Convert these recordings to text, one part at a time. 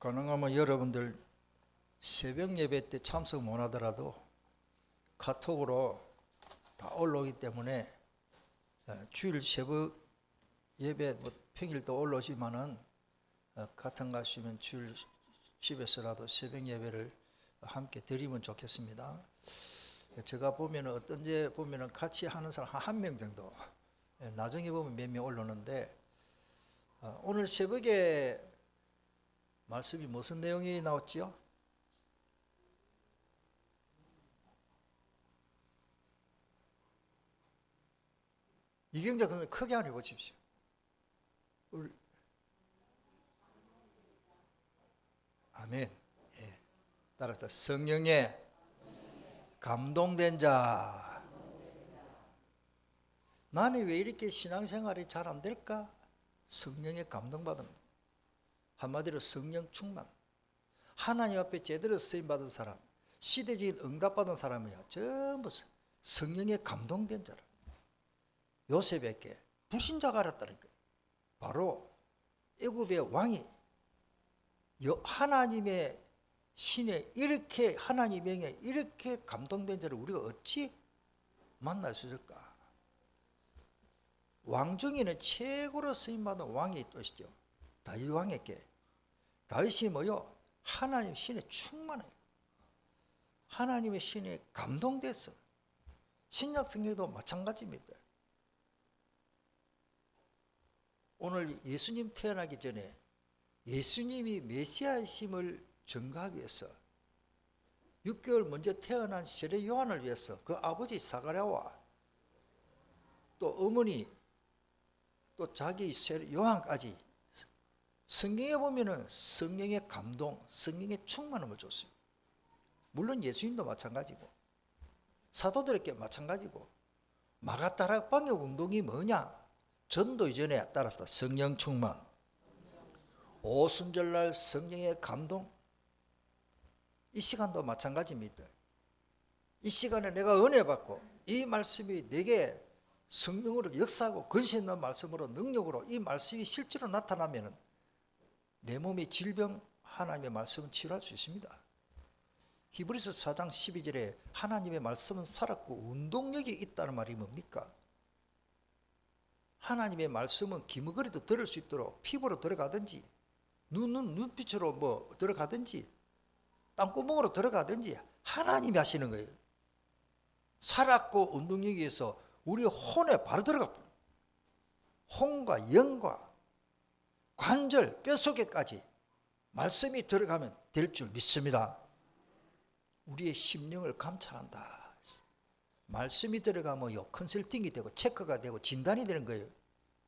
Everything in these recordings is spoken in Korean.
가능하면 여러분들 새벽 예배 때 참석 못 하더라도 카톡으로 다 올라오기 때문에 주일 새벽 예배 평일도 올라오지만은 같은 가시면 주일 집에서라도 새벽 예배를 함께 드리면 좋겠습니다. 제가 보면은 어떤지 보면은 같이 하는 사람 한 명 정도, 나중에 보면 몇 명 올라오는데, 오늘 새벽에 말씀이 무슨 내용이 나왔지요? 이경자 선생님 크게 한번 해보십시오. 아멘. 예. 따라서 성령에 감동된 자. 나는 왜 이렇게 신앙생활이 잘 안 될까? 성령에 감동받은, 한마디로 성령 충만. 하나님 앞에 제대로 쓰임받은 사람, 시대적인 응답받은 사람이야 전부 성령에 감동된 자라. 요셉에게 불신자가 알았다니까. 바로 애굽의 왕이 하나님의 신에 이렇게, 하나님 명에 이렇게 감동된 자를 우리가 어찌 만날 수 있을까? 왕 중에는 최고로 쓰임받은 왕이 또 있죠. 다윗 왕에게. 다윗이 뭐요? 하나님 신에 충만해요. 하나님의 신에 감동됐어. 신약 성경도 마찬가지입니다. 오늘 예수님 태어나기 전에 예수님이 메시아이심을 증거하기 위해서 6개월 먼저 태어난 세례 요한을 위해서 그 아버지 사가랴와 또 어머니 또 자기 세례 요한까지 성경에 보면은 성령의 감동, 성령의 충만함을 줬습니다. 물론 예수님도 마찬가지고 사도들에게 마찬가지고. 마가다락 방역 운동이 뭐냐? 전도 이전에 따라서 성령 충만, 오순절날 성령의 감동. 이 시간도 마찬가지입니다. 이 시간에 내가 은혜 받고 이 말씀이 내게 성령으로 역사하고 근세 있는 말씀으로 능력으로 이 말씀이 실제로 나타나면 내 몸의 질병 하나님의 말씀은 치료할 수 있습니다. 히브리서 4장 12절에 하나님의 말씀은 살았고 운동력이 있다는 말이 뭡니까? 하나님의 말씀은 기머거리도 들을 수 있도록 피부로 들어가든지 눈빛으로 뭐 들어가든지 땅구멍으로 들어가든지 하나님이 하시는 거예요. 살았고 운동력에 의해서 우리 혼에 바로 들어가. 혼과 영과 관절, 뼛속에까지 말씀이 들어가면 될 줄 믿습니다. 우리의 심령을 감찰한다. 말씀이 들어가면 컨설팅이 되고 체크가 되고 진단이 되는 거예요.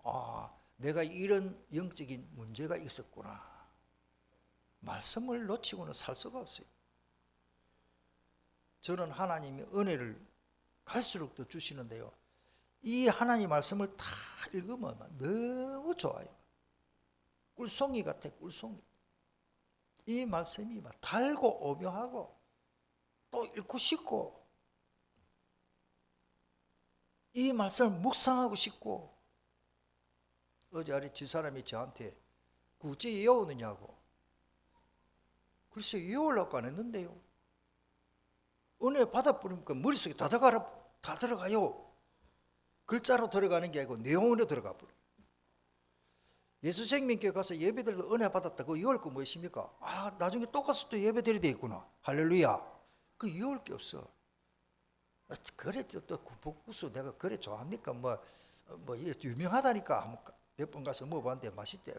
아, 내가 이런 영적인 문제가 있었구나. 말씀을 놓치고는 살 수가 없어요. 저는 하나님의 은혜를 갈수록 더 주시는데요, 이 하나님 말씀을 다 읽으면 너무 좋아요. 꿀송이 같아, 꿀송이. 이 말씀이 막 달고 오묘하고 또 읽고 싶고 이 말씀을 묵상하고 싶고. 어제 아래 집사람이 저한테 구제 외우느냐고. 글쎄 외우려고 안 했는데요, 은혜 받아버리니까 머릿속에 다 들어가요. 글자로 들어가는 게 아니고 내용으로 들어가 버려요. 예수생명교회 가서 예배드려도 은혜 받았다, 그거 외울 거 무엇입니까? 아, 나중에 또 가서 또 예배드려야 되겠구나. 할렐루야. 그거 외울 게 없어. 그래 또 구복구수 내가 그래 좋아합니까? 뭐 유명하다니까 몇 번 가서 먹어봤는데 맛있대.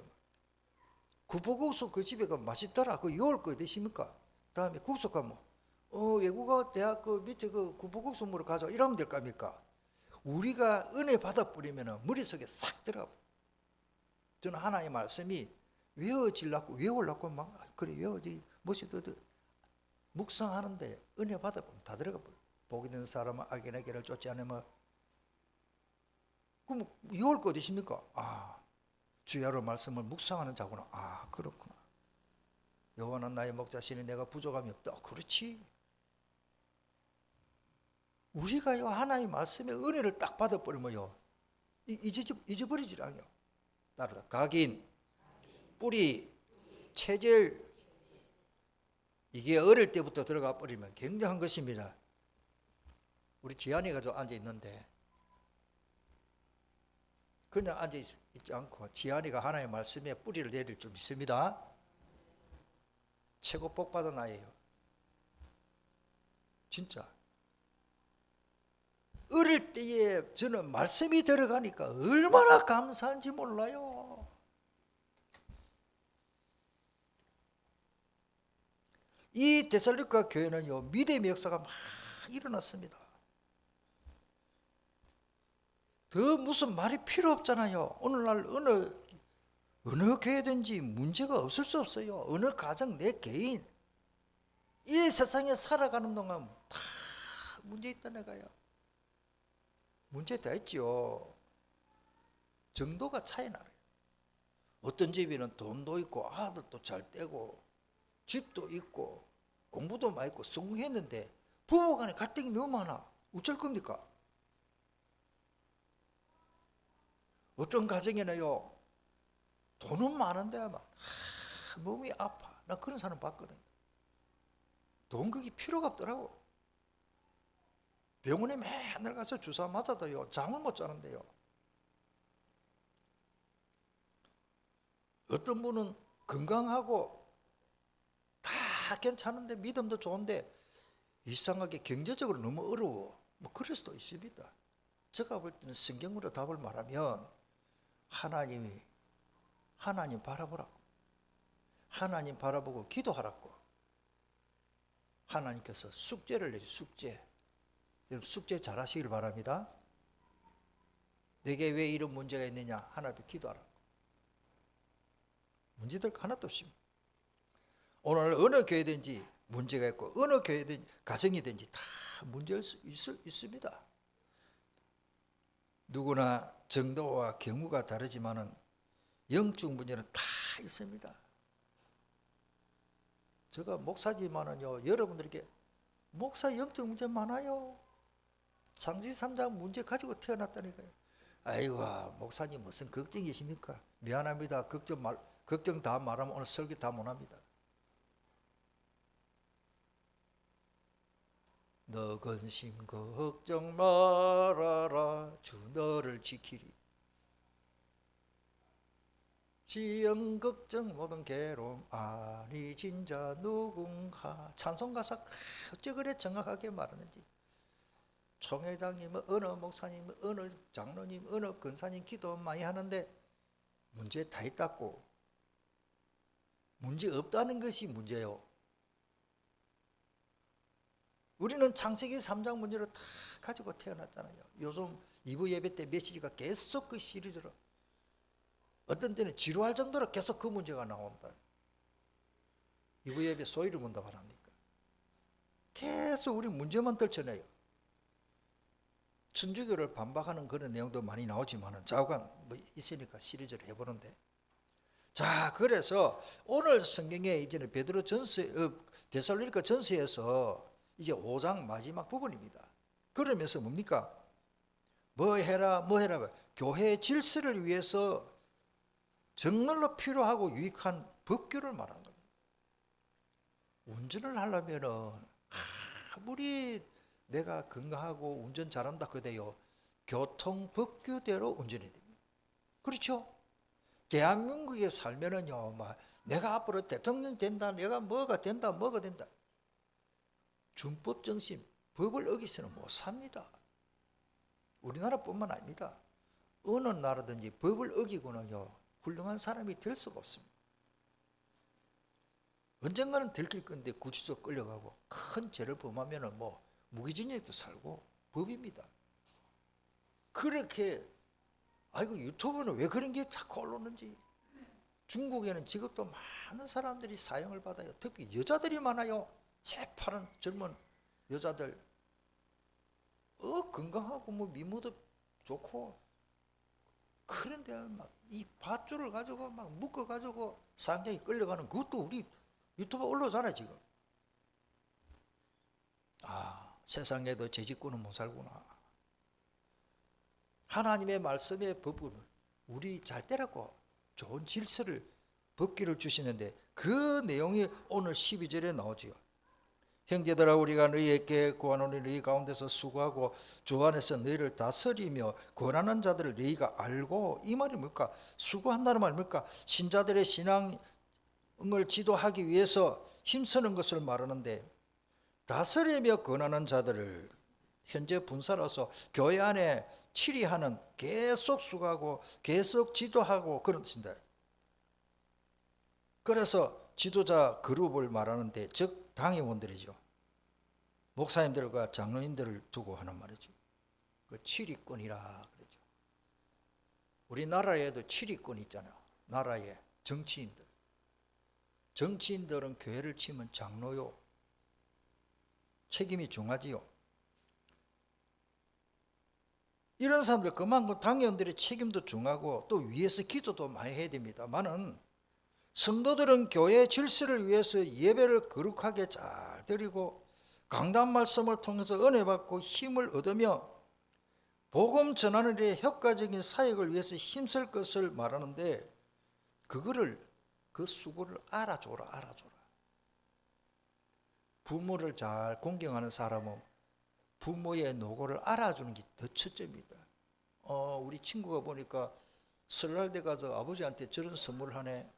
구복구수 그 집에 가면 맛있더라. 그거 외울 거 되십니까? 다음에 국수 가면 외국어 대학 그 밑에 그 구복국수 먹으러 가자 이러면 될 겁니까? 우리가 은혜 받아버리면 머릿속에 싹 들어가. 저는 하나님의 말씀이 외우려고 막 그래 외우지 무엇이든 묵상하는데 은혜 받아보면 다 들어가 버려. 복이 있는 사람은 악인의 길을 쫓지 않으면. 그럼 외울 거 어디십니까? 아, 주야로 말씀을 묵상하는 자구나. 아, 그렇구나. 여호와는 나의 목자시니 내가 부족함이 없다. 그렇지. 우리가요 하나님 말씀의 은혜를 딱 받아버리면요 잊어버리질 않아요. 따라서 각인, 뿌리, 체질, 이게 어릴 때부터 들어가 버리면 굉장한 것입니다. 우리 지안이가 좀 앉아 있는데 그냥 앉아 있지 않고 지안이가 하나님의 말씀에 뿌리를 내릴 줄 믿습니다. 최고 복 받은 아이예요. 진짜. 어릴 때에 저는 말씀이 들어가니까 얼마나 감사한지 몰라요. 이 데살로니가 교회는요, 믿음의 역사가 막 일어났습니다. 더 무슨 말이 필요 없잖아요. 오늘날 어느 교회든지 문제가 없을 수 없어요. 어느 가정, 내 개인, 이 세상에 살아가는 동안 다 문제 있다 내가요. 문제 다 있죠. 정도가 차이 나요. 어떤 집에는 돈도 있고 아들도 잘 떼고 집도 있고 공부도 많이 있고 성공했는데 부부간에 갈등이 너무 많아. 어쩔 겁니까? 어떤 가정에는요, 돈은 많은데 막 몸이 아파. 나 그런 사람 봤거든. 돈 그게 필요가 없더라고. 병원에 맨날 가서 주사 맞아도요, 잠을 못 자는데요. 어떤 분은 건강하고 다 괜찮은데 믿음도 좋은데 이상하게 경제적으로 너무 어려워. 뭐 그럴 수도 있습니다. 제가 볼 때는 성경으로 답을 말하면 하나님 바라보라고. 하나님 바라보고 기도하라고. 하나님께서 숙제를 내주 숙제. 여러분 숙제 잘 하시길 바랍니다. 내게 왜 이런 문제가 있느냐? 하나님께 기도하라고. 문제될 거 하나도 없습니다. 오늘 어느 교회든지 문제가 있고 어느 교회든지 가정이든지 다 문제일 수 있습니다. 누구나 정도와 경우가 다르지만은 영적 문제는 다 있습니다. 제가 목사지만은요, 여러분들에게 목사 영적 문제 많아요. 장지 3장 문제 가지고 태어났다니까요. 아이고, 목사님 무슨 걱정이십니까? 미안합니다. 걱정 다 말하면 오늘 설교 다 못합니다. 너 근심 걱정 말아라. 주 너를 지키리. 지연 걱정 모든 괴로움 아니 진짜 누군가. 찬송가사 어째 그래 정확하게 말하는지. 총회장님, 어느 목사님, 어느 장로님, 어느 권사님 기도 많이 하는데 문제 다 있다고. 문제 없다는 것이 문제요. 우리는 창세기 3장 문제를 다 가지고 태어났잖아요. 요즘 2부 예배 때 메시지가 계속 그 시리즈로, 어떤 때는 지루할 정도로 계속 그 문제가 나온다. 2부 예배 소위를 문다고 합니까? 계속 우리 문제만 떨쳐내요. 천주교를 반박하는 그런 내용도 많이 나오지만은 좌우간 뭐 있으니까 시리즈를 해보는데, 자, 그래서 오늘 성경에 이제는 베드로 전서, 데살로니가 전서에서 이제 5장 마지막 부분입니다. 그러면서 뭡니까? 뭐 해라. 교회의 질서를 위해서 정말로 필요하고 유익한 법규를 말하는 겁니다. 운전을 하려면은 아무리 내가 건강하고 운전 잘한다 그래요, 교통법규대로 운전해야 됩니다. 그렇죠? 대한민국에 살면은요, 막 내가 앞으로 대통령 된다, 내가 뭐가 된다. 준법 정신, 법을 어기서는 못 삽니다. 우리나라뿐만 아닙니다. 어느 나라든지 법을 어기고는요, 훌륭한 사람이 될 수가 없습니다. 언젠가는 들킬 건데 구치소 끌려가고 큰 죄를 범하면은 뭐 무기징역도 살고 법입니다. 그렇게 아이고 유튜브는 왜 그런 게 자꾸 올라오는지. 중국에는 지금도 많은 사람들이 사형을 받아요. 특히 여자들이 많아요. 새파란 젊은 여자들. 건강하고 뭐 미모도 좋고. 그런데 막 이 밧줄을 가지고 막 묶어가지고 사형장에 끌려가는 그것도 우리 유튜브 올라오잖아요 지금. 세상에도 죄짓고는 못 살구나. 하나님의 말씀의 법은 우리 잘 때라고 좋은 질서를, 법규를 주시는데 그 내용이 오늘 12절에 나오지요. 형제들아 우리가 너희에게 구하노니 너희 가운데서 수고하고 주 안에서 너희를 다스리며 권하는 자들을 너희가 알고. 이 말이 뭘까? 수고한다는 말이 뭘까? 신자들의 신앙을 지도하기 위해서 힘쓰는 것을 말하는데, 다스리며 권하는 자들을 현재 분사로서 교회 안에 치리하는, 계속 수고하고 계속 지도하고 그런 뜻입니다. 그래서 지도자 그룹을 말하는데, 즉 당회원들이죠. 목사님들과 장로님들을 두고 하는 말이죠. 그 치리권이라 그러죠. 우리나라에도 치리권이 있잖아요. 나라의 정치인들. 정치인들은 교회를 치면 장로요. 책임이 중하지요. 이런 사람들 그만큼 당회원들의 책임도 중하고 또 위에서 기도도 많이 해야 됩니다만은, 성도들은 교회 질서를 위해서 예배를 거룩하게 잘 드리고 강단 말씀을 통해서 은혜 받고 힘을 얻으며 복음 전하는 데 효과적인 사역을 위해서 힘쓸 것을 말하는데, 그거를, 그 수고를 알아줘라. 부모를 잘 공경하는 사람은 부모의 노고를 알아주는 게 더 첫째입니다. 우리 친구가 보니까 설날 때 가서 아버지한테 저런 선물을 하네,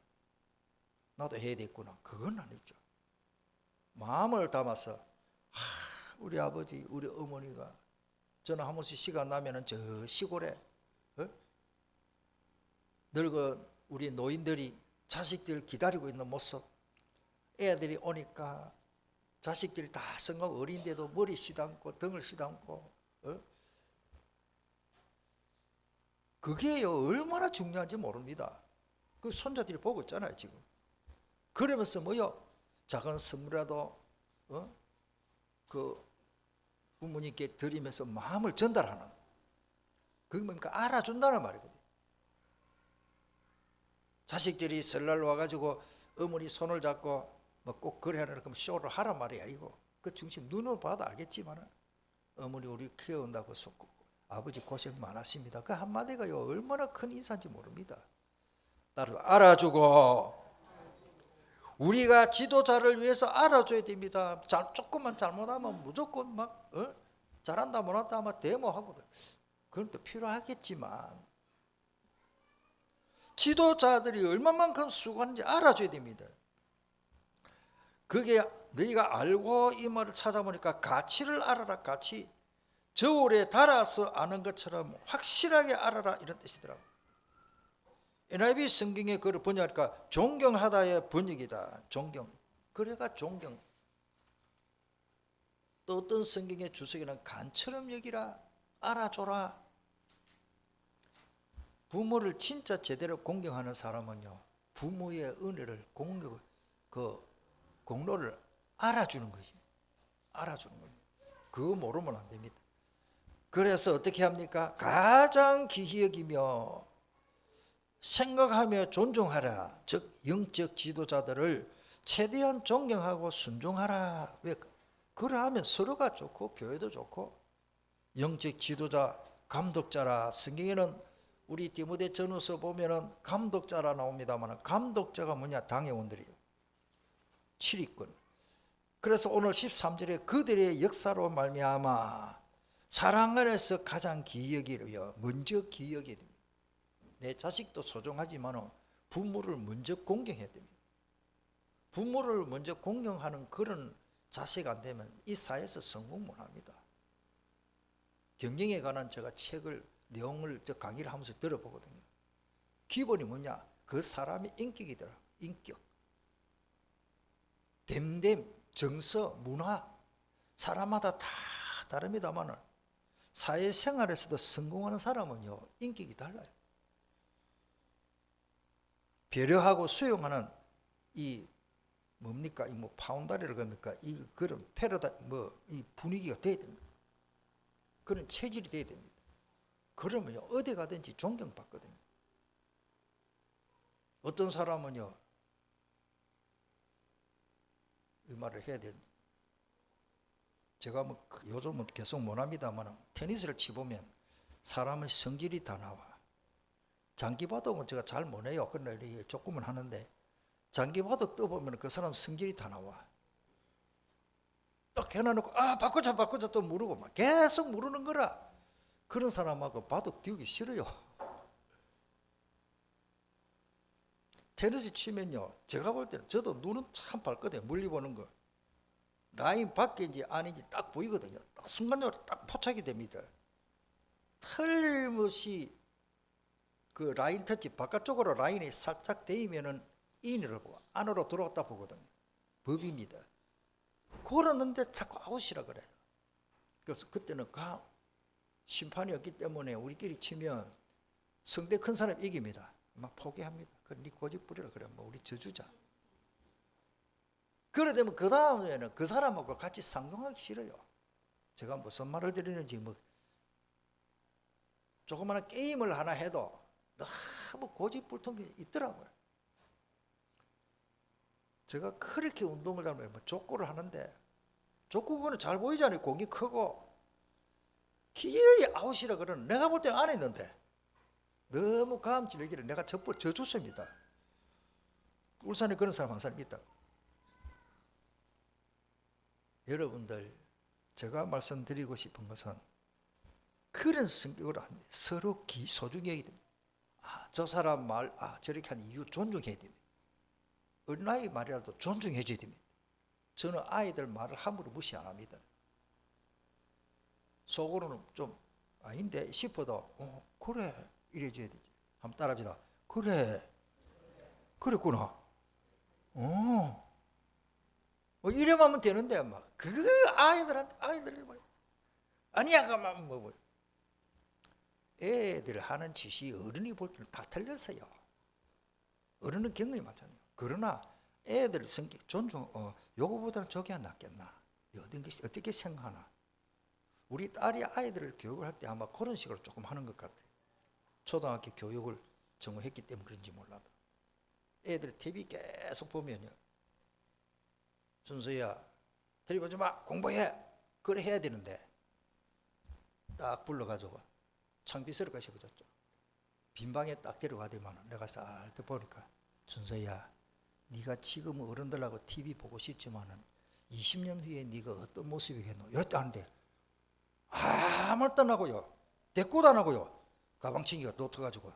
나도 해야 되겠구나. 그건 아니죠. 마음을 담아서, 우리 아버지, 우리 어머니가 저는 한 번씩 시간 나면은 저 시골에 늙은 우리 노인들이 자식들 기다리고 있는 모습, 애들이 오니까 자식들이 다 성공 어린데도 머리 시담고 등을 시담고, 그게 얼마나 중요한지 모릅니다. 그 손자들이 보고 있잖아요 지금. 그러면서 뭐요? 작은 선물이라도 그 부모님께 드리면서 마음을 전달하는, 그게 뭡니까? 알아준다는 말이거든요. 자식들이 설날 와가지고 어머니 손을 잡고 뭐 꼭 그래 하는 그럼 쇼를 하란 말이 아니고, 그 중심 눈으로 봐도 알겠지만, 어머니 우리 키워온다고 속고 아버지 고생 많았습니다. 그 한마디가 얼마나 큰 인사인지 모릅니다. 나를 알아주고, 우리가 지도자를 위해서 알아줘야 됩니다. 조금만 잘못하면 무조건 막 잘한다 못한다 막 데모하고, 그건 또 필요하겠지만 지도자들이 얼마만큼 수고하는지 알아줘야 됩니다. 그게 너희가 알고, 이 말을 찾아보니까 가치를 알아라. 가치, 저울에 달아서 아는 것처럼 확실하게 알아라, 이런 뜻이더라고요. NIV 성경에 그걸 번역하니까 존경하다의 번역이다. 존경. 그래가 존경. 또 어떤 성경의 주석에는 간처럼 여기라, 알아줘라. 부모를 진짜 제대로 공경하는 사람은요, 부모의 은혜를, 공로를 알아주는 거지. 알아주는 거예요. 그거 모르면 안 됩니다. 그래서 어떻게 합니까? 가장 귀히 여기며 생각하며 존중하라. 즉 영적 지도자들을 최대한 존경하고 순종하라. 왜? 그러하면 서로가 좋고 교회도 좋고. 영적 지도자, 감독자라. 성경에는 우리 디모데전후서 보면은 감독자라 나옵니다만, 감독자가 뭐냐? 당회원들이에요. 7위권. 그래서 오늘 13절에 그들의 역사로 말미암아 사랑 안에서 가장 귀히 여기려. 먼저 귀히 여겨야 됩니다. 내 자식도 소중하지만 부모를 먼저 공경해야 됩니다. 부모를 먼저 공경하는 그런 자세가 안 되면 이 사회에서 성공 못합니다. 경영에 관한 제가 책을, 내용을 강의를 하면서 들어보거든요. 기본이 뭐냐? 그 사람의 인격이더라. 인격. 됨됨, 정서, 문화, 사람마다 다 다릅니다만 사회생활에서도 성공하는 사람은요, 인격이 달라요. 배려하고 수용하는 이 뭡니까? 이 뭐 파운다리를 겁니까? 이 그런 패러다 이 분위기가 돼야 됩니다. 그런 체질이 돼야 됩니다. 그러면요, 어디 가든지 존경받거든요. 어떤 사람은요, 이 말을 해야 됩니다. 제가 뭐 요즘은 계속 못합니다만 테니스를 치보면 사람의 성질이 다 나와. 장기바둑은 제가 잘 못해요. 그러나 조금은 하는데 장기바둑 떠보면 그 사람 성질이 다 나와. 딱 해놔놓고 바꾸자 또 물고 막 계속 물으는 거라. 그런 사람하고 바둑 띄우기 싫어요. 테니스 치면요, 제가 볼 때는 저도 눈은 참 밝거든요. 멀리 보는 거 라인 밖인지 아닌지 딱 보이거든요. 딱 순간적으로 딱 포착이 됩니다. 틀림없이 그 라인 터치 바깥쪽으로 라인이 살짝 데이면은 인으로 보고 안으로 들어왔다 보거든요. 법입니다. 걸었는데 자꾸 아웃이라 그래요. 그래서 그때는 심판이 없기 때문에 우리끼리 치면 성대 큰 사람 이깁니다. 막 포기합니다. 네 고집 부리라 그래. 뭐 우리 저주자. 그래 되면 그 다음에는 그 사람하고 같이 상종하기 싫어요. 제가 무슨 말을 드리는지 뭐 조그마한 게임을 하나 해도 너무 고집불통이 있더라고요. 제가 그렇게 운동을 잘하면 족구를 하는데 족구는 잘 보이잖아요. 공이 크고 기어이 아웃이라 그러는 내가 볼 때는 안 했는데 너무 감질이길래 내가 져줬습니다. 울산에 그런 사람 한 사람 있다. 여러분들 제가 말씀드리고 싶은 것은 그런 성격으로 서로 소중히 해야 됩니다. 저 사람 말 저렇게 하는 이유 존중해야 됩니다. 어린아이 말이라도 존중해 줘야 됩니다. 저는 아이들 말을 함부로 무시 안 합니다. 속으로는 좀 아닌데 싶어도 그래 이래줘야 되지. 한번 따라합시다. 그래 그랬구나. 이래만 하면 되는데 막 그 아이들이 아니야 그만 뭐 애들 하는 짓이 어른이 볼 때는 다 틀렸어요. 어른은 경험이 많잖아요. 그러나 애들 성격 존중 요거보다는 저게 낫겠나? 어떻게 생각하나? 우리 딸이 아이들을 교육을 할 때 아마 그런 식으로 조금 하는 것 같아요. 초등학교 교육을 전공했기 때문에 그런지 몰라도 애들 TV 계속 보면요, 준서야 TV 보지 마, 공부해. 그래 해야 되는데 딱 불러가지고 창피스럽게 씹어줬죠. 빈방에 딱 데려가더만 내가 살짝 보니까 준서야, 네가 지금 어른들하고 TV 보고 싶지만은 20년 후에 네가 어떤 모습이겠노? 이럴 때 하는데 아무 말도 안 하고요, 대꾸도 안 하고요, 가방 챙기가 놓쳐가지고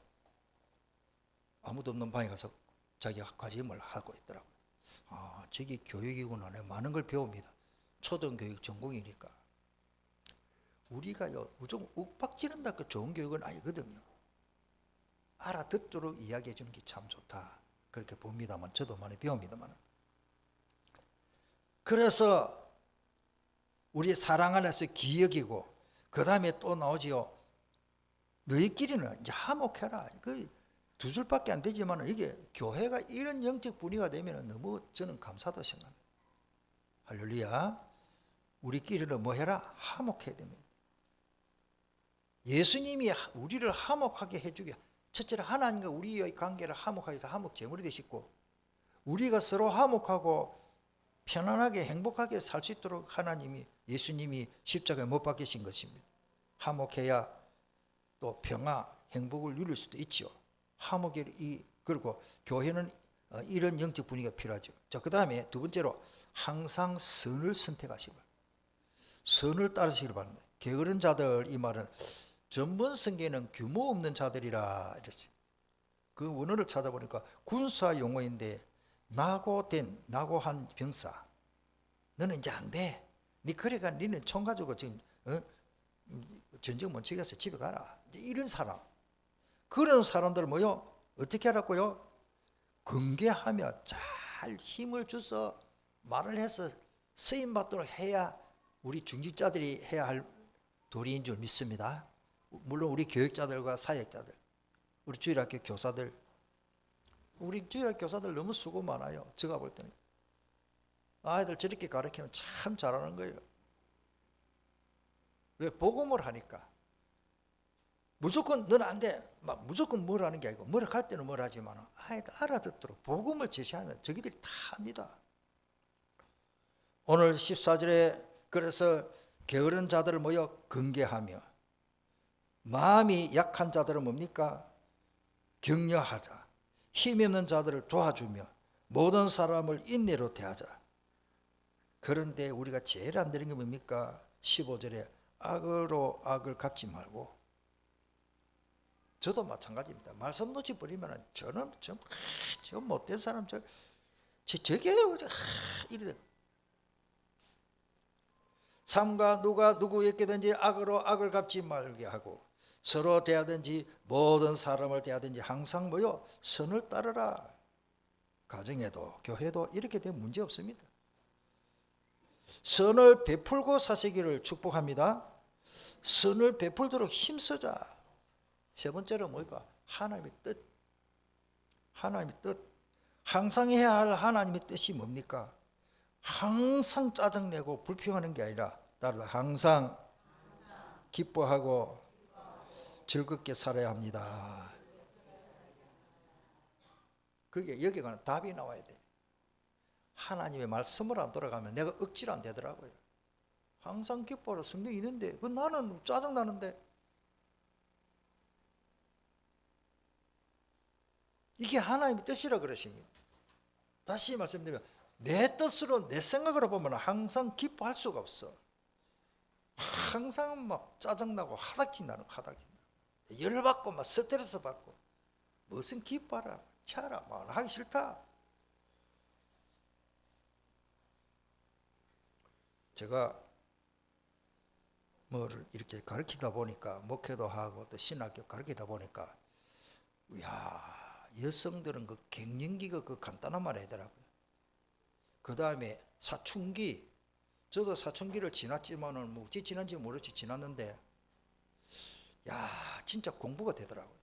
아무도 없는 방에 가서 자기가 과제를 하고 있더라고요. 저게 교육이구나. 내가 많은 걸 배웁니다. 초등교육 전공이니까. 우리가요 무조건 욱박지른다 그 좋은 교육은 아니거든요. 알아듣도록 이야기해 주는 게 참 좋다 그렇게 봅니다만, 저도 많이 배웁니다만. 그래서 우리 사랑 안에서 기억이고, 그 다음에 또 나오지요. 너희끼리는 이제 화목해라. 그 두 줄밖에 안 되지만 이게 교회가 이런 영적 분위기가 되면 너무 저는 감사하다고 생각합니다. 할렐루야. 우리끼리는 뭐 해라? 화목해야 됩니다. 예수님이 우리를 화목하게 해주게, 첫째로 하나님과 우리의 관계를 화목하게 해서 화목 제물이 되시고, 우리가 서로 화목하고 편안하게 행복하게 살 수 있도록 예수님이 십자가에 못 박히신 것입니다. 화목해야 또 평화, 행복을 누릴 수도 있죠. 그리고 교회는 이런 영적 분위기가 필요하죠. 자, 그 다음에 두 번째로 항상 선을 선택하시고 선을 따르시기를 바랍니다. 게으른 자들, 이 말은 전번 성경에는 규모 없는 자들이라 이랬어요. 그 원어를 찾아보니까 군사 용어인데 낙오한 병사, 너는 이제 안 돼. 네 그래가 니는 총 가지고 지금 전쟁 못 치겠어, 집에 가라. 이제 이런 사람, 그런 사람들 뭐요? 어떻게 하라고요? 경계하며 잘 힘을 줘서 말을 해서 쓰임 받도록 해야 우리 중직자들이 해야 할 도리인 줄 믿습니다. 물론 우리 교육자들과 사역자들, 우리 주일학교 교사들, 우리 주일학교 교사들 너무 수고 많아요. 제가 볼 때는 아이들 저렇게 가르치면 참 잘하는 거예요. 왜? 복음을 하니까. 무조건 넌 안 돼, 막 무조건 뭘 하는 게 아니고, 뭘 할 때는 뭘 하지만 아이들 알아듣도록 복음을 제시하면 저기들이 다 합니다. 오늘 14절에 그래서 게으른 자들을 모여 경계하며, 마음이 약한 자들은 뭡니까? 격려하자. 힘 있는 자들을 도와주며 모든 사람을 인내로 대하자. 그런데 우리가 제일 안 되는 게 뭡니까? 15절에 악으로 악을 갚지 말고. 저도 마찬가지입니다. 말씀 놓쳐버리면 저는 저 못된 사람 저게 이래. 삼가 누가 누구에게든지 악으로 악을 갚지 말게 하고 서로 대하든지 모든 사람을 대하든지 항상 뭐요? 선을 따르라. 가정에도 교회도 이렇게 되면 문제 없습니다. 선을 베풀고 사시기를 축복합니다. 선을 베풀도록 힘쓰자. 세 번째로 뭘까? 하나님의 뜻. 하나님의 뜻. 항상 해야 할 하나님의 뜻이 뭡니까? 항상 짜증내고 불평하는 게 아니라 따라서 항상 기뻐하고 즐겁게 살아야 합니다. 그게 여기가 답이 나와야 돼. 하나님의 말씀을 안 돌아가면 내가 억지로 안 되더라고요. 항상 기뻐하라 성경이 있는데 나는 짜증나는데 이게 하나님의 뜻이라 그러십니다. 다시 말씀드리면 내 뜻으로 내 생각으로 보면 항상 기뻐할 수가 없어. 항상 막 짜증나고 화닥진다는 열받고 막 스트레스 받고 무슨 기뻐하라 차라 막 하기 싫다. 제가 뭐를 이렇게 가르치다 보니까 목회도 하고 또 신학교 가르치다 보니까 야 여성들은 그 갱년기가 그 간단한 말 하더라고요. 그 다음에 사춘기. 저도 사춘기를 지났지만은 뭐 어찌 지난지 모르지 지났는데 야 진짜 공부가 되더라고요.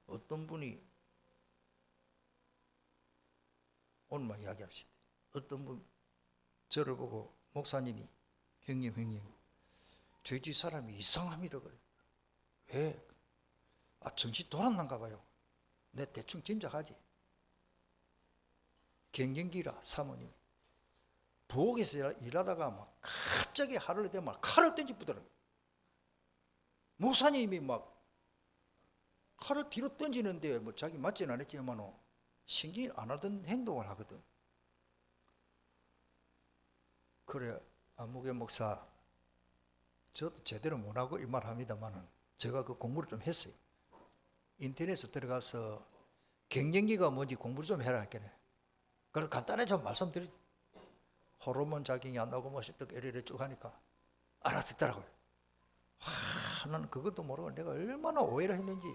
어떤 분이 오늘만 이야기합시다. 어떤 분 저를 보고 목사님이 형님 저희 집 사람이 이상합니다 그래. 왜? 정신 돌았는가 봐요. 내 대충 짐작하지. 갱년기라 사모님 부엌에서 일하다가 막 갑자기 하루를 되면 칼을 던지더라고요. 목사님이 막 칼을 뒤로 던지는데 뭐 자기 맞지는 않았지만 신경 안 하던 행동을 하거든. 그래 안무개 목사 저도 제대로 못하고 이 말 합니다만은 제가 그 공부를 좀 했어요. 인터넷에 들어가서 갱년기가 뭔지 공부를 좀 해라 했겠네. 그래서 간단히 좀 말씀드리. 호르몬 작용이 안 나고 뭐시떡 이래 쭉 하니까 알아듣더라고요. 나는 그것도 모르고 내가 얼마나 오해를 했는지.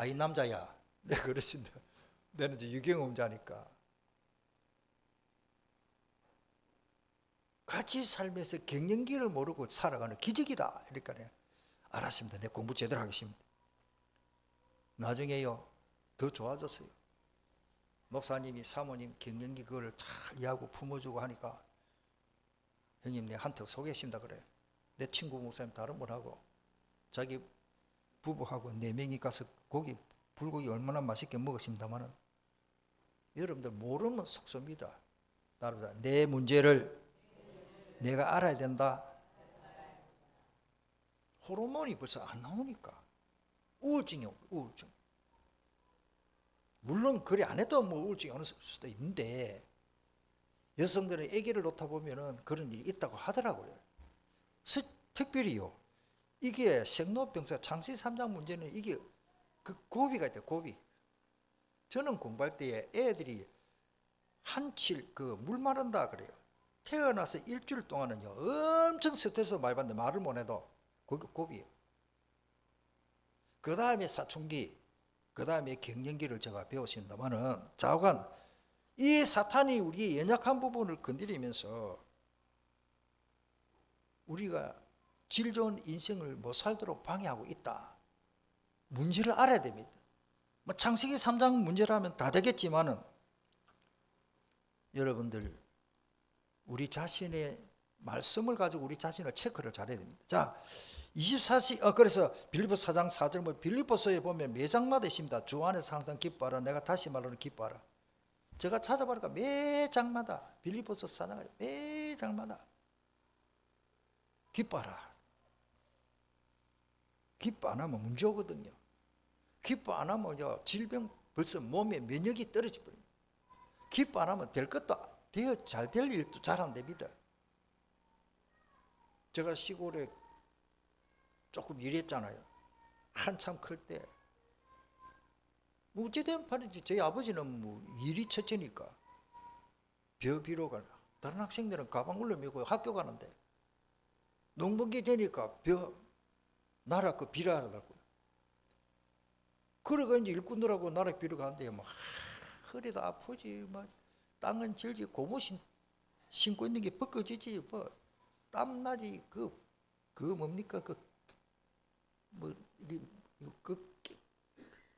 이 남자야. 내가 그랬습니다. 나는 이제 유경험자니까. 같이 살면서 갱년기를 모르고 살아가는 기적이다. 이러니까 알았습니다. 내 공부 제대로 하겠습니다. 나중에요 더 좋아졌어요. 목사님이 사모님 갱년기 그걸 잘 이해하고 품어주고 하니까 형님 내 한턱 쏘겠습니다 그래. 내 친구 목사님 다른 분하고 자기 부부하고 4명이 가서 불고기 얼마나 맛있게 먹었습니다만은 여러분들 모르면 속습니다. 따라서 내 문제를 내가 알아야 된다. 호르몬이 벌써 안 나오니까 우울증이요. 우울증. 물론 그래 안 해도 뭐 우울증이 오는 수도 있는데 여성들은 아기를 놓다 보면은 그런 일이 있다고 하더라고요. 특별히요. 이게 생로병사 창세 3장 문제는 이게 그 고비가 있대요. 고비. 저는 공부할 때에 애들이 한칠 그 물 마른다 그래요. 태어나서 일주일 동안은요 엄청 스트레스 많이 받는데 말을 못 해도 그게 고비예요. 그 다음에 사춘기, 그 다음에 갱년기를 제가 배웠습니다만은 좌우간 이 사탄이 우리의 연약한 부분을 건드리면서 우리가 질 좋은 인생을 못 살도록 방해하고 있다. 문제를 알아야 됩니다. 뭐 창세기 3장 문제라면 다 되겠지만은 여러분들 우리 자신의 말씀을 가지고 우리 자신을 체크를 잘해야 됩니다. 자, 24시 그래서 빌립보서 4장 4절 뭐 빌립보서에 보면 매 장마다 있습니다. 주 안에서 항상 기뻐하라. 내가 다시 말로는 기뻐하라. 제가 찾아보니까 매 장마다 빌립보서 4장 매 장마다 기뻐하라. 기뻐 안 하면 문제 오거든요. 기뻐 안 하면요 질병 벌써 몸에 면역이 떨어져 버립니다. 기뻐 안 하면 될 것도 되어 잘 될 일도 잘 안 됩니다. 제가 시골에 조금 일했잖아요. 한참 클 때. 어찌된 판이지. 저희 아버지는 뭐 일이 첫째니까 벼비러 가나. 다른 학생들은 가방 올려매고 학교 가는데 농번기 되니까 나라 그 비라 하더라고요. 그러고 이제 일꾼들하고 나라 비러 가는데 뭐 허리도 아프지, 뭐 땅은 질지, 고무 신고 있는 게 벗겨지지, 뭐 땀나지, 그 뭡니까,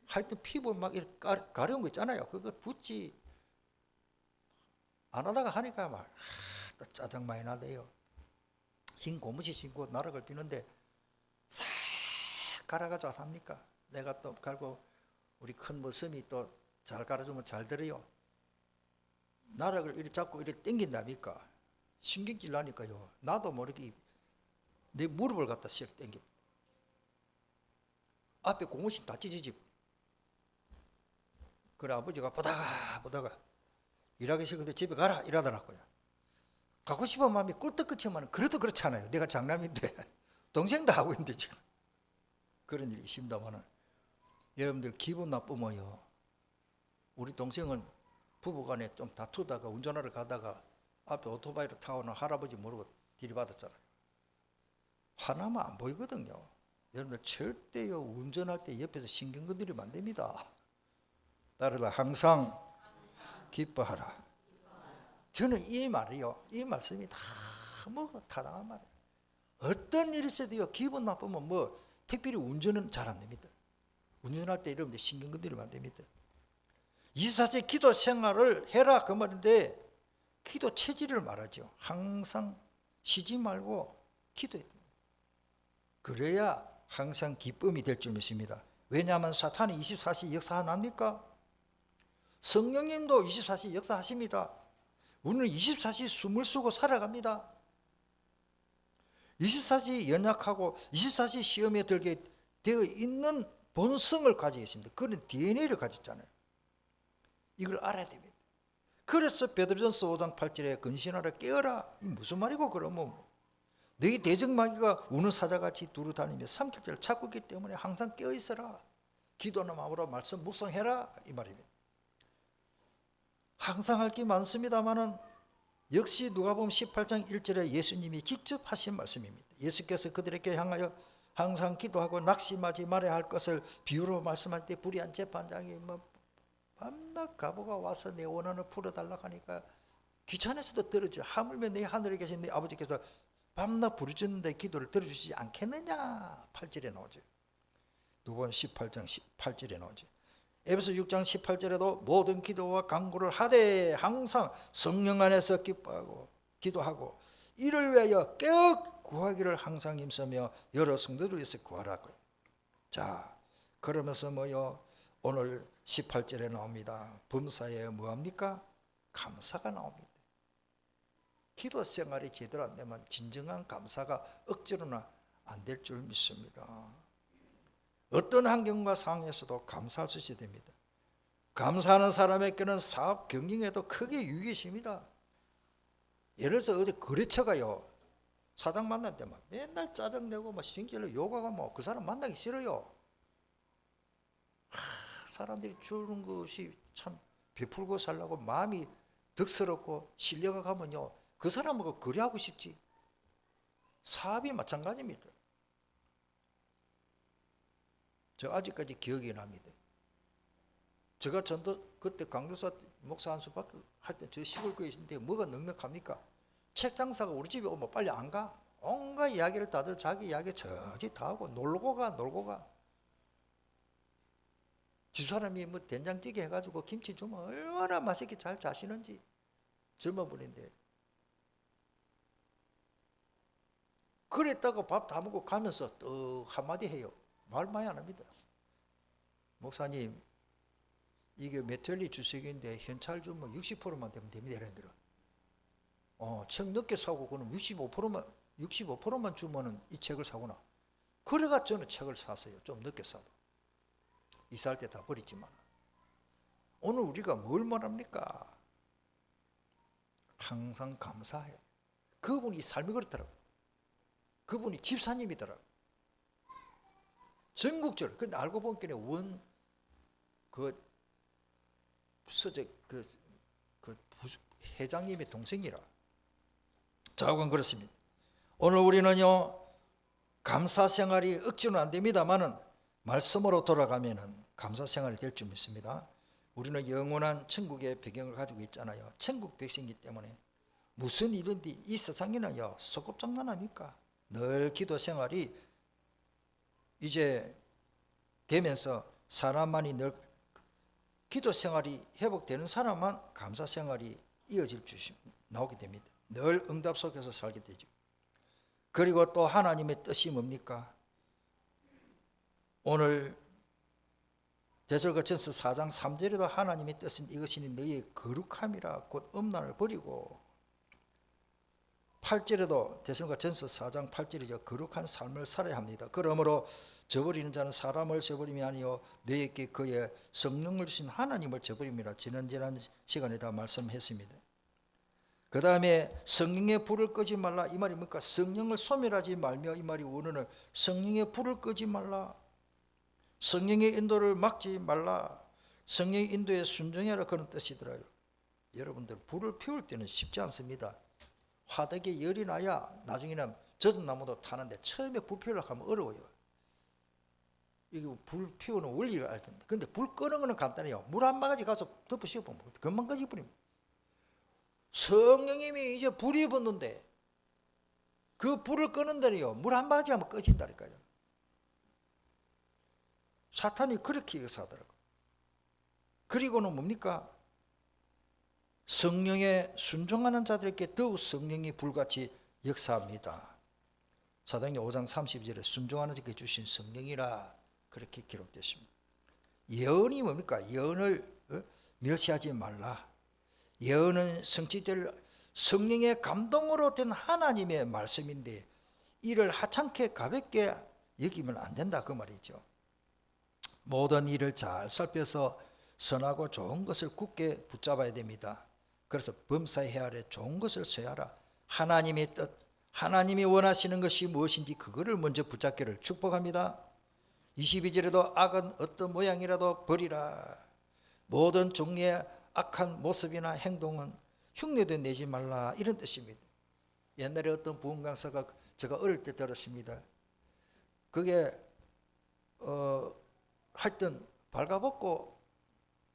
하여튼 피부 막 이렇게 가려운 거 있잖아요. 그거 붓지. 안 하다가 하니까 막 짜증 많이 나대요. 흰 고무신 신고 나락을 비는데 싹 갈아가자 합니까? 내가 또 갈고 우리 큰 머슴이 또 잘 갈아주면 잘 들어요. 나락을 이렇게 잡고 이렇게 당긴다니까 신경질 나니까요. 나도 모르게 내 무릎을 갖다 씩 당겨. 앞에 고무신 다 찢어지. 그래 아버지가 보다가 일하기 싫은데 집에 가라 이러더라고요. 가고 싶은 마음이 꿀떡같지만 그래도 그렇잖아요. 내가 장남인데 동생도 하고 있는데 지금 그런 일이 있습니다만은 여러분들 기분 나쁘면요. 우리 동생은 부부간에 좀 다투다가 운전하러 가다가 앞에 오토바이를 타고는 할아버지 모르고 들이받았잖아요. 화나면 안 보이거든요. 여러분들 절대요 운전할 때 옆에서 신경 건드리면 안 됩니다. 따라서 항상 기뻐하라. 저는 이 말이요, 이 말씀이 너무 타당한 말이에요. 어떤 일이 있어도요 기분 나쁘면 뭐 특별히 운전은 잘 안 됩니다. 운전할 때 여러분들 신경 건드리면 안 됩니다. 24시 기도 생활을 해라 그 말인데 기도 체질을 말하죠. 항상 쉬지 말고 기도해야 됩니다. 그래야 항상 기쁨이 될 줄 믿습니다. 왜냐하면 사탄이 24시 역사하나니까 성령님도 24시 역사하십니다. 우리는 24시 숨을 쉬고 살아갑니다. 24시 연약하고 24시 시험에 들게 되어 있는 본성을 가지고 있습니다. 그런 DNA를 가졌잖아요. 이걸 알아야 됩니다. 그래서 베드로전서 5장 8절에 근신하라 깨어라. 이 무슨 말이고 그러면 너희 대적마귀가 우는 사자같이 두루 다니며 삼킬자를 찾고 있기 때문에 항상 깨어 있어라. 기도나 마음으로 말씀 묵상해라 이 말입니다. 항상 할 게 많습니다만은 역시 누가복음 18장 1절에 예수님이 직접 하신 말씀입니다. 예수께서 그들에게 향하여 항상 기도하고 낙심하지 말아야 할 것을 비유로 말씀할 때 불의한 재판장이 밤낮 가보가 와서 내 원한을 풀어달라고 하니까 귀찮아서도 들어줘. 하물며 내 하늘에 계신 내 아버지께서 밤낮 부르짖는데 기도를 들어주시지 않겠느냐 8절에 나오죠. 누가복음 18장 8절에 나오죠. 에베소 6장 18절에도 모든 기도와 간구를 하되 항상 성령 안에서 기뻐하고 기도하고 이를 위하여 깨어 구하기를 항상 힘쓰며 여러 성도를 위해서 구하라고요. 자, 그러면서 뭐요? 오늘 18절에 나옵니다. 범사에 뭐합니까? 감사가 나옵니다. 기도 생활이 제대로 안 되면 진정한 감사가 억지로나 안 될 줄 믿습니다. 어떤 환경과 상황에서도 감사할 수 있어야 됩니다. 감사하는 사람에게는 사업 경영에도 크게 유익이 있습니다. 예를 들어서 어디 거래처가요 사장 만날 때만 맨날 짜증내고 막 신경질로 욕하고 뭐 그 사람 만나기 싫어요. 사람들이 주는 것이 참 베풀고 살라고 마음이 덕스럽고 신뢰가 가면요 그 사람하고 거래하고 싶지. 사업이 마찬가지입니다. 저 아직까지 기억이 납니다. 제가 전도 그때 강조사 목사 한 수밖에 할 때 저 시골교회 있는데 뭐가 넉넉합니까? 책 장사가 우리 집에 오면 빨리 안 가. 온갖 이야기를 다들 자기 이야기 저지 다 하고 놀고 가. 집사람이 뭐 된장찌개 해가지고 김치 주면 얼마나 맛있게 잘 자시는지. 젊은 분인데 그랬다가 밥 다 먹고 가면서 또 한마디 해요. 말 많이 안 합니다. 목사님 이게 메텔리 주식인데 현찰 주면 60%만 되면 됩니다. 이런 거로. 책 늦게 사고 그럼 65%만 주면은 이 책을 사구나. 그래가 저는 책을 샀어요. 좀 늦게 사도. 이사할 때 다 버렸지만. 오늘 우리가 뭘 말합니까? 항상 감사해. 그분이 삶이 그렇더라고. 그분이 집사님이더라고. 전국적으로. 근데 알고 보니까 회장님의 동생이라. 자오건 그렇습니다. 오늘 우리는요, 감사 생활이 억지로는 안 됩니다만은 말씀으로 돌아가면은 감사 생활이 될 줄 믿습니다. 우리는 영원한 천국의 배경을 가지고 있잖아요. 천국 백성이기 때문에 무슨 일인지 이 세상에는요, 소꿉장난 아닙니까? 늘 기도 생활이 이제 되면서 사람만이 늘 기도 생활이 회복되는 사람만 감사 생활이 이어질 줄 나오게 됩니다. 늘 응답 속에서 살게 되죠. 그리고 또 하나님의 뜻이 뭡니까? 오늘 데살로니가전서 4장 3절에도 하나님의 뜻은 이것이니 너희의 거룩함이라 곧 음란을 버리고, 8절에도 데살로니가전서 4장 8절이죠. 거룩한 삶을 살아야 합니다. 그러므로 저버리는 자는 사람을 저버림이 아니요 너희에게 그의 성령을 주신 하나님을 저버림이라 지난 시간에 다 말씀했습니다. 그 다음에 성령의 불을 끄지 말라, 이 말이 뭡니까? 성령을 소멸하지 말며, 이 말이 원어는 성령의 불을 끄지 말라, 성령의 인도를 막지 말라, 성령의 인도에 순종해라, 그런 뜻이더라고요. 여러분들 불을 피울 때는 쉽지 않습니다. 화덕에 열이 나야 나중에는 젖은 나무도 타는데 처음에 불 피우려고 하면 어려워요. 이게 불 피우는 원리를 알 텐데. 근데 불 끄는 거는 간단해요. 물 한 바가지 가서 덮어 씌워보면 금방 꺼지버립니다. 성령님이 이제 불이 붙는데 그 불을 끄는 데는요, 물 한 바가지 하면 꺼진다니까요. 사탄이 그렇게 역사하더라고요. 그리고는 뭡니까? 성령에 순종하는 자들에게 더욱 성령이 불같이 역사합니다. 사도행전 5장 30절에 순종하는 자에게 주신 성령이라 그렇게 기록됐습니다. 예언이 뭡니까? 예언을 멸시하지 말라. 예언은 성취될 성령의 감동으로 된 하나님의 말씀인데 이를 하찮게 가볍게 여기면 안 된다, 그 말이죠. 모든 일을 잘 살펴서 선하고 좋은 것을 굳게 붙잡아야 됩니다. 그래서 범사의 헤아래 좋은 것을 써야하라. 하나님의 뜻, 하나님이 원하시는 것이 무엇인지 그거를 먼저 붙잡기를 축복합니다. 22절에도 악은 어떤 모양이라도 버리라. 모든 종류의 악한 모습이나 행동은 흉내도 내지 말라, 이런 뜻입니다. 옛날에 어떤 부흥 강사가 제가 어릴 때 들었습니다. 그게 하여튼 발가벗고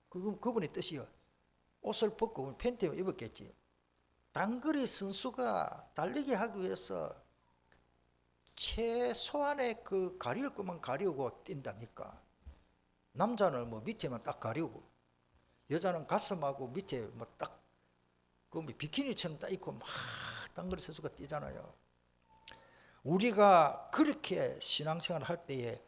그분의 뜻이요, 옷을 벗고 팬티 입었겠지. 단거리 선수가 달리기 하기 위해서 최소한의 그 가릴 것만 가리우고 뛴답니까? 남자는 뭐 밑에만 딱 가리우고, 여자는 가슴하고 밑에 뭐 딱 그 비키니처럼 딱 입고 막 단거리 선수가 뛰잖아요. 우리가 그렇게 신앙생활을 할 때에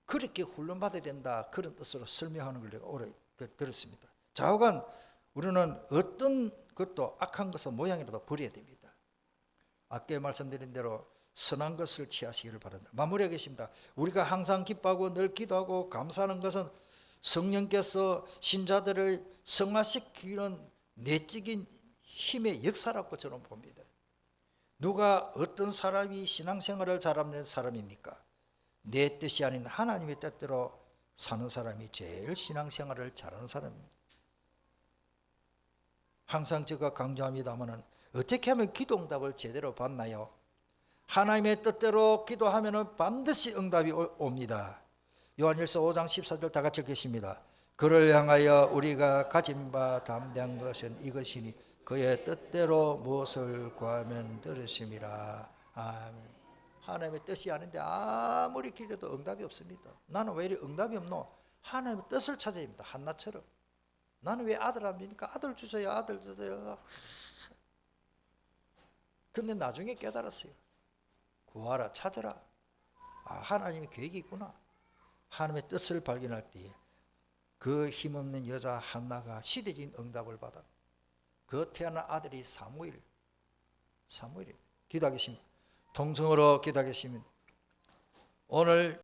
그렇게 훈련받아야 된다, 그런 뜻으로 설명하는 걸 내가 오래 들었습니다. 좌우간 우리는 어떤 것도 악한 것은 모양이라도 버려야 됩니다. 아까 말씀드린 대로 선한 것을 취하시기를 바란다. 마무리하겠습니다. 우리가 항상 기뻐하고 늘 기도하고 감사하는 것은 성령께서 신자들을 성화시키는 내적인 힘의 역사라고 저는 봅니다. 누가 어떤 사람이 신앙생활을 잘하는 사람입니까? 내 뜻이 아닌 하나님의 뜻대로 사는 사람이 제일 신앙생활을 잘하는 사람입니다. 항상 제가 강조합니다마는 어떻게 하면 기도 응답을 제대로 받나요? 하나님의 뜻대로 기도하면 반드시 응답이 옵니다. 요한일서 5장 14절 다 같이 읽겠습니다. 그를 향하여 우리가 가진 바 담대한 것은 이것이니 그의 뜻대로 무엇을 구하면 들으심이라. 아멘. 하나님의 뜻이 아닌데 아무리 기도해도 응답이 없습니다. 나는 왜 이렇게 응답이 없노? 하나님의 뜻을 찾아야 됩니다. 한나처럼. 나는 왜 아들 안 믿니까? 아들 주세요, 아들 주세요. 근데 나중에 깨달았어요. 구하라, 찾아라. 아, 하나님의 계획이 있구나. 하나님의 뜻을 발견할 때에 그 힘없는 여자 한나가 시대적인 응답을 받아 그 태어난 아들이 사무엘. 기도하겠습니다. 통성으로 기도하겠습니다. 오늘